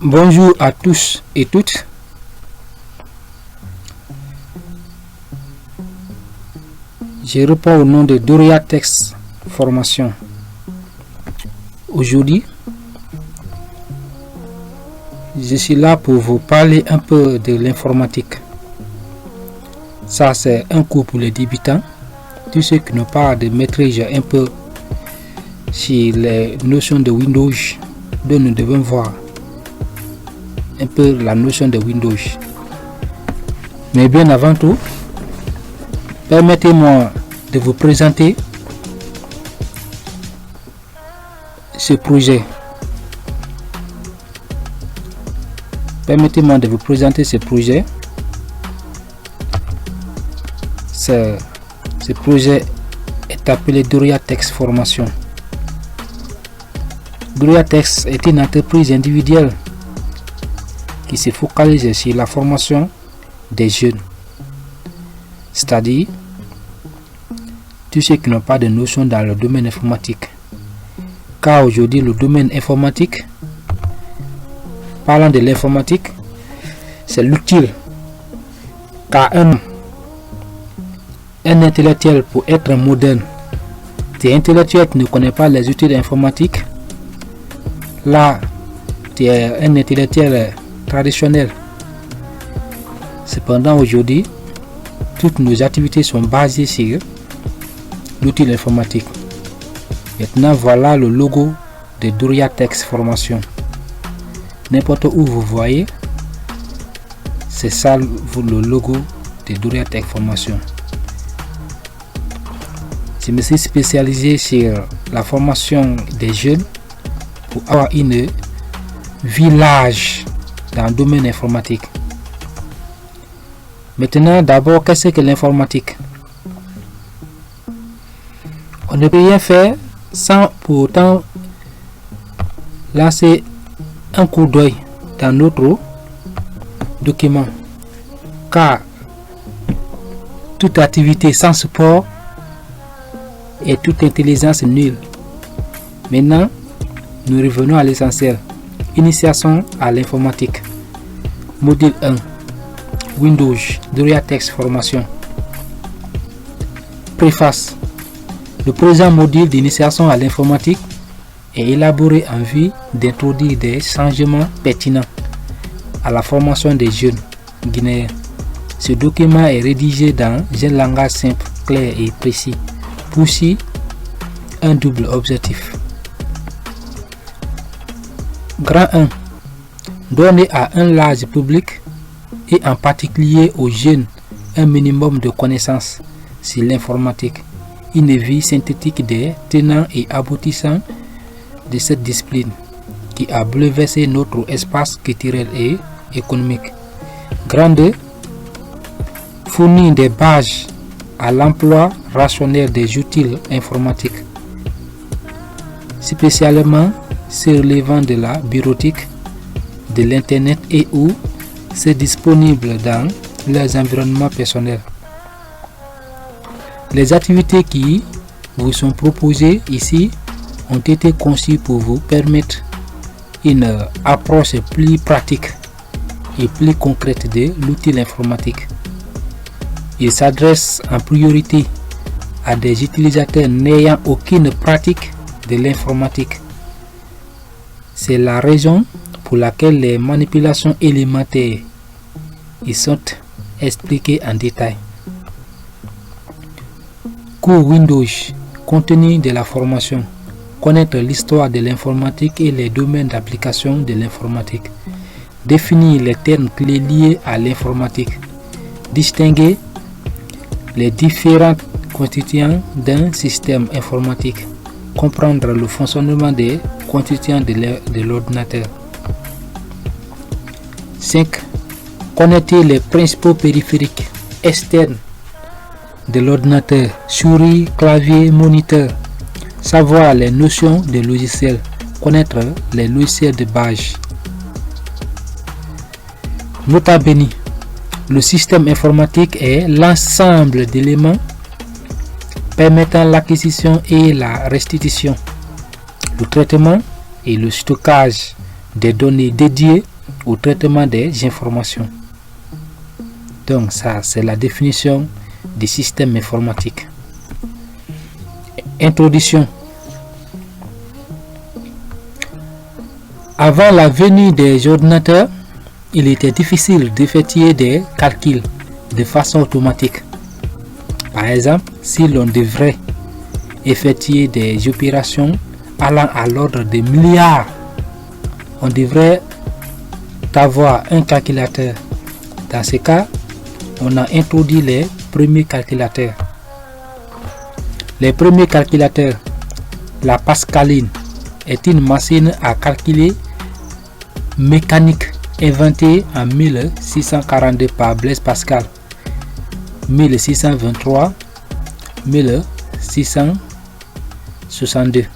Bonjour à tous et toutes. Je réponds au nom de Doria Text Formation. Aujourd'hui, je suis là pour vous parler un peu de l'informatique. Ça, c'est un cours pour les débutants. Tous ceux qui n'ont pas de maîtrise un peu sur les notions de Windows, dont nous devons voir un peu la notion de Windows. Mais bien avant tout, permettez-moi de vous présenter ce projet. Permettez-moi de vous présenter ce projet. Ce projet est appelé Doria Text Formation. Doria Text est une entreprise individuelle qui se focalise sur la formation des jeunes, c'est-à-dire tous ceux qui n'ont pas de notion dans le domaine informatique. Car aujourd'hui, le domaine informatique, parlant de l'informatique, c'est l'utile. Car un intellectuel, pour être moderne, tu es intellectuel, tu ne connais pas les outils informatiques. Là, tu es un intellectuel traditionnel. Cependant, aujourd'hui, toutes nos activités sont basées sur l'outil informatique. Maintenant, voilà le logo de Doria Text Formation. N'importe où vous voyez, c'est ça le logo de Doria Text Formation. Je me suis spécialisé sur la formation des jeunes pour avoir une vie large dans le domaine informatique. Maintenant, d'abord, qu'est-ce que l'informatique? On ne peut rien faire sans pour autant lancer un coup d'œil dans notre document. Car toute activité sans support et toute intelligence nulle. Maintenant, nous revenons à l'essentiel. Initiation à l'informatique. Module 1. Windows. Doria Text Formation. Préface. Le présent module d'initiation à l'informatique est élaboré en vue d'introduire des changements pertinents à la formation des jeunes guinéens. Ce document est rédigé dans un langage simple, clair et précis. Poursuit un double objectif. Grand 1. Donner à un large public et en particulier aux jeunes un minimum de connaissances sur l'informatique, une vie synthétique des tenants et aboutissants de cette discipline qui a bouleversé notre espace culturel et économique. Grand 2. Fournir des bases à l'emploi rationnel des outils informatiques, spécialement ceux relevant de la bureautique, de l'internet et ou c'est disponible dans leurs environnements personnels. Les activités qui vous sont proposées ici ont été conçues pour vous permettre une approche plus pratique et plus concrète de l'outil informatique. Il s'adresse en priorité à des utilisateurs n'ayant aucune pratique de l'informatique. C'est la raison pour laquelle les manipulations élémentaires y sont expliquées en détail. Cours Windows. Contenu de la formation. Connaître l'histoire de l'informatique et les domaines d'application de l'informatique. Définir les termes clés liés à l'informatique. Distinguer les différents constituants d'un système informatique. Comprendre le fonctionnement des constituants de l'ordinateur. 5. Connaître les principaux périphériques externes de l'ordinateur, souris, clavier, moniteur. Savoir les notions des logiciels. Connaître les logiciels de base. Nota bene. Le système informatique est l'ensemble d'éléments permettant l'acquisition et la restitution, le traitement et le stockage des données dédiées au traitement des informations. Donc ça, c'est la définition des systèmes informatiques. Introduction. Avant la venue des ordinateurs, il était difficile d'effectuer des calculs de façon automatique. Par exemple, si l'on devrait effectuer des opérations allant à l'ordre de milliards, on devrait avoir un calculateur. Dans ce cas, on a introduit les premiers calculateurs. Les premiers calculateurs, la Pascaline, est une machine à calculer mécanique inventée en 1642 par Blaise Pascal, 1623-1662,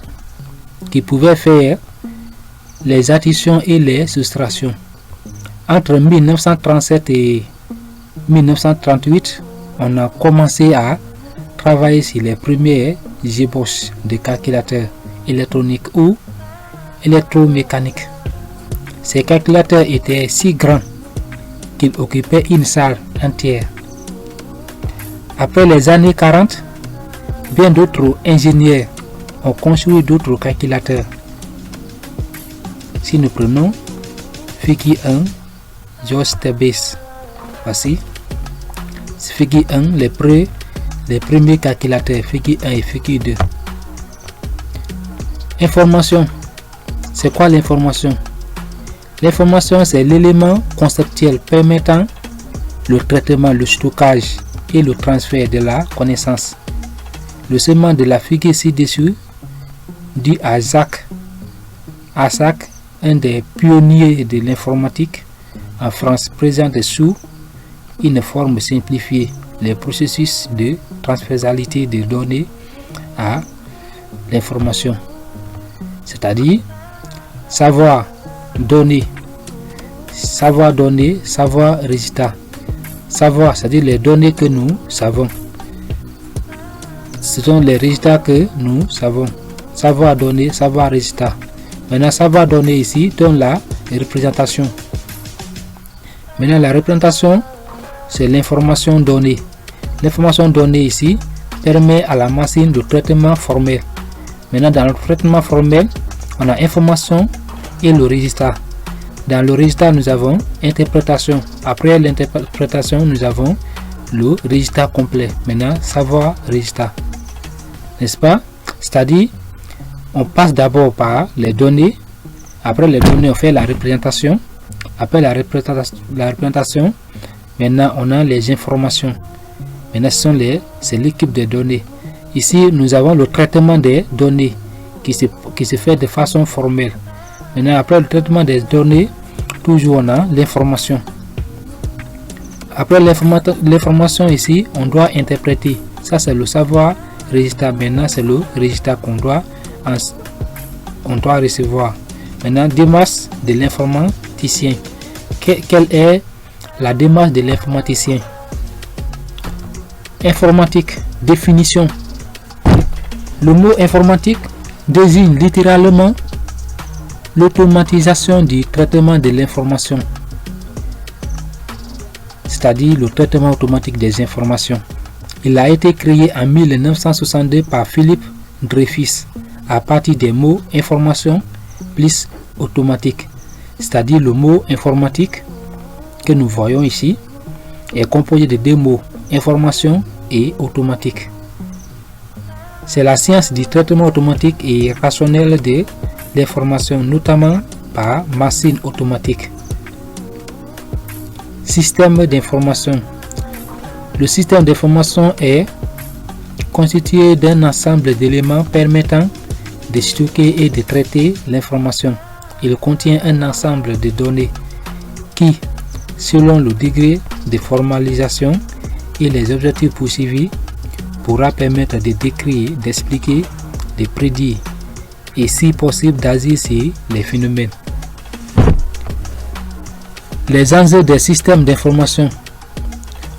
qui pouvait faire les additions et les soustractions. Entre 1937 et 1938, on a commencé à travailler sur les premiers ébauches de calculateurs électroniques ou électromécaniques. Ces calculateurs étaient si grands qu'ils occupaient une salle entière. Après les années 40, bien d'autres ingénieurs ont construit d'autres calculateurs. Si nous prenons Figure 1, George Tebes, voici Figure 1, les premiers calculateurs, Figure 1 et Figure 2. Information. C'est quoi l'information? L'information, c'est l'élément conceptuel permettant le traitement, le stockage et le transfert de la connaissance. Le segment de la figure ci-dessus dit à Jacques Assac, un des pionniers de l'informatique en France, présente sous une forme simplifiée les processus de transversalité des données à l'information, c'est-à-dire savoir donner, savoir résultat. Savoir, c'est-à-dire les données que nous savons. Ce sont les résultats que nous savons. Savoir donner, savoir résultat. Maintenant, savoir donner ici donne la représentation. Maintenant, la représentation, c'est l'information donnée. L'information donnée ici permet à la machine de traitement formel. Maintenant, dans le traitement formel, on a information et le résultat. Dans le résultat, nous avons interprétation. Après l'interprétation, nous avons le résultat complet. Maintenant, savoir résultat. N'est-ce pas? C'est-à-dire, on passe d'abord par les données. Après les données, on fait la représentation. Après la représentation, maintenant, on a les informations. Maintenant, c'est l'équipe des données. Ici, nous avons le traitement des données qui se fait de façon formelle. Maintenant, après le traitement des données, toujours on a l'information. Après l'information ici, on doit interpréter. Ça, c'est le savoir résultat. Maintenant, c'est le résultat qu'on doit recevoir. Maintenant, démarche de l'informaticien. Quelle est la démarche de l'informaticien? Informatique, définition. Le mot informatique désigne littéralement l'automatisation du traitement de l'information, c'est-à-dire le traitement automatique des informations. Il a été créé en 1962 par Philippe Dreyfus à partir des mots information plus automatique, c'est-à-dire le mot informatique que nous voyons ici est composé de deux mots, information et automatique. C'est la science du traitement automatique et rationnel de l'information, notamment par machine automatique. Système d'information. Le système d'information est constitué d'un ensemble d'éléments permettant de stocker et de traiter l'information. Il contient un ensemble de données qui, selon le degré de formalisation et les objectifs poursuivis, pourra permettre de décrire, d'expliquer, de prédire et si possible d'agir sur les phénomènes. Les enjeux des systèmes d'information.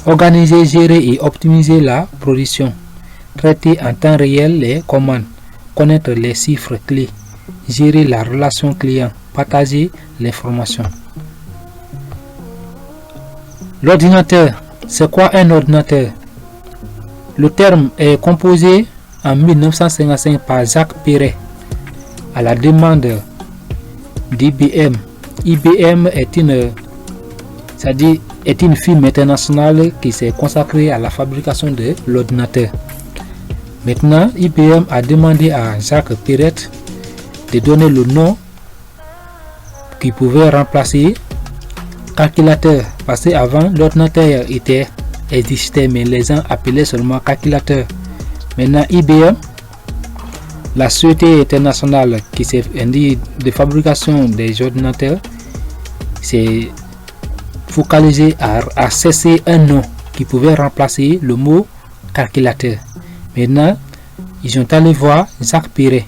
Organiser, gérer et optimiser la production. Traiter en temps réel les commandes. Connaître les chiffres clés. gérer la relation client, partager l'information. L'ordinateur, c'est quoi un ordinateur? Le terme est composé en 1955 par Jacques Perret à la demande d'IBM. IBM est une firme internationale qui s'est consacrée à la fabrication de l'ordinateur. Maintenant, IBM a demandé à Jacques Perret de donner le nom qui pouvait remplacer calculateur, parce qu'avant l'ordinateur existait, mais les gens appelaient seulement calculateur. Maintenant, IBM, la société internationale qui s'est de fabrication des ordinateurs, s'est focalisée à cesser un nom qui pouvait remplacer le mot calculateur. Maintenant, ils ont allé voir Jacques Perret.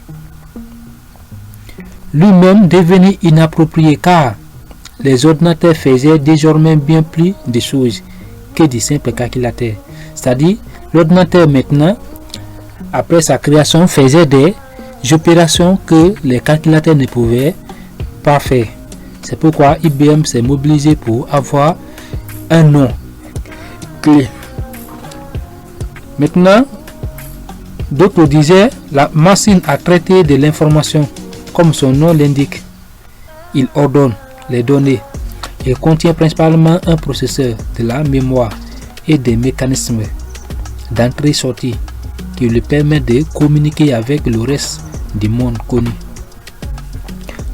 Lui-même devenu inapproprié car les ordinateurs faisaient désormais bien plus de choses que des simples calculateurs. C'est-à-dire, l'ordinateur maintenant, après sa création, faisait des opérations que les calculateurs ne pouvaient pas faire. C'est pourquoi IBM s'est mobilisé pour avoir un nom clé. Maintenant, d'autres disaient, la machine a traité de l'information, comme son nom l'indique. Il ordonne les données. Il contient principalement un processeur, de la mémoire et des mécanismes d'entrée-sortie qui lui permettent de communiquer avec le reste du monde connu.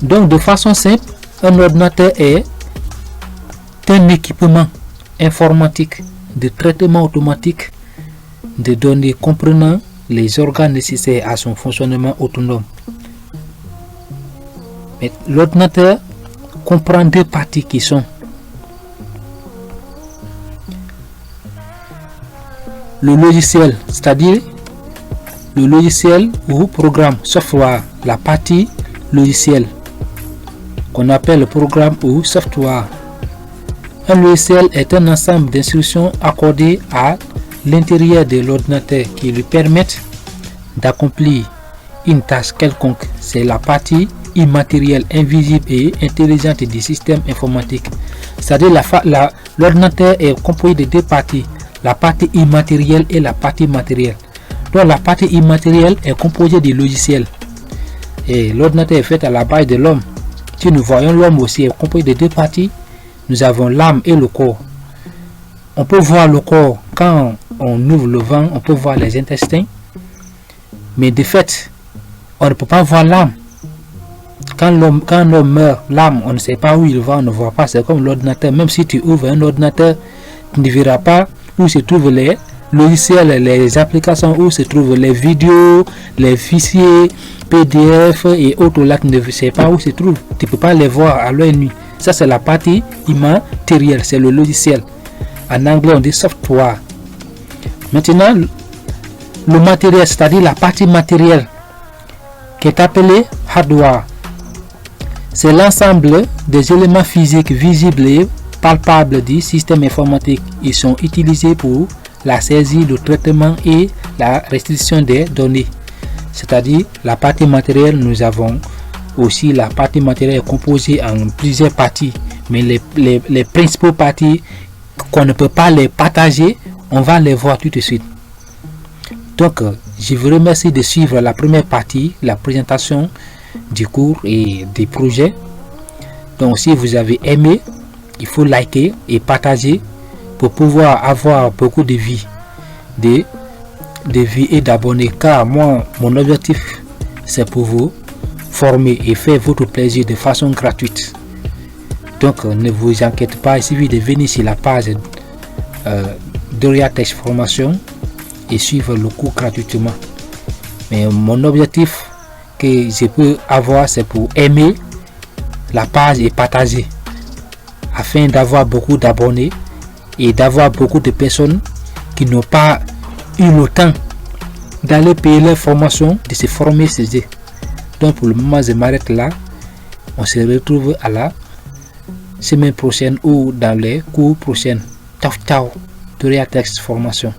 Donc, de façon simple, un ordinateur est un équipement informatique de traitement automatique de données comprenant les organes nécessaires à son fonctionnement autonome. Mais l'ordinateur comprend deux parties qui sont le logiciel, c'est-à-dire le logiciel ou programme, software, la partie logiciel qu'on appelle le programme ou software. Un logiciel est un ensemble d'instructions accordées à l'intérieur de l'ordinateur qui lui permettent d'accomplir une tâche quelconque. C'est la partie immatérielle, invisible et intelligente du système informatique. C'est-à-dire l'ordinateur est composé de deux parties, la partie immatérielle et la partie matérielle. Donc la partie immatérielle est composée du logiciel. Et l'ordinateur est fait à la base de l'homme. Si nous voyons l'homme aussi est composé de deux parties, nous avons l'âme et le corps. On peut voir le corps quand on ouvre le ventre, on peut voir les intestins. Mais de fait, on ne peut pas voir l'âme. Quand l'homme meurt, l'âme, on ne sait pas où il va, on ne voit pas. C'est comme l'ordinateur. Même si tu ouvres un ordinateur, tu ne verras pas où se trouvent les logiciels, les applications, où se trouvent les vidéos, les fichiers, PDF et autres. Là, tu ne sais pas où se trouvent. Tu ne peux pas les voir à l'œil nu. Ça, c'est la partie immatérielle, c'est le logiciel. En anglais, on dit software. Maintenant, le matériel, c'est-à-dire la partie matérielle, qui est appelée hardware. C'est l'ensemble des éléments physiques visibles et palpables du système informatique. Ils sont utilisés pour la saisie, le traitement et la restriction des données. C'est-à-dire la partie matérielle, nous avons aussi la partie matérielle composée en plusieurs parties. Mais les principaux parties qu'on ne peut pas les partager, on va les voir tout de suite. Donc, je vous remercie de suivre la première partie, la présentation du cours et des projets. Donc, si vous avez aimé, il faut liker et partager pour pouvoir avoir beaucoup de vie, de vie et d'abonnés. Car moi, mon objectif, c'est pour vous former et faire votre plaisir de façon gratuite. Donc, ne vous inquiétez pas, il suffit de venir sur la page Doria Tech Formation et suivre le cours gratuitement. Mais mon objectif que je peux avoir, c'est pour aimer la page et partager afin d'avoir beaucoup d'abonnés et d'avoir beaucoup de personnes qui n'ont pas eu le temps d'aller payer leur formation, de se former chez eux. Donc pour le moment, je m'arrête là. On se retrouve à la semaine prochaine ou dans les cours prochains. Ciao, ciao. Doria Tech Formation.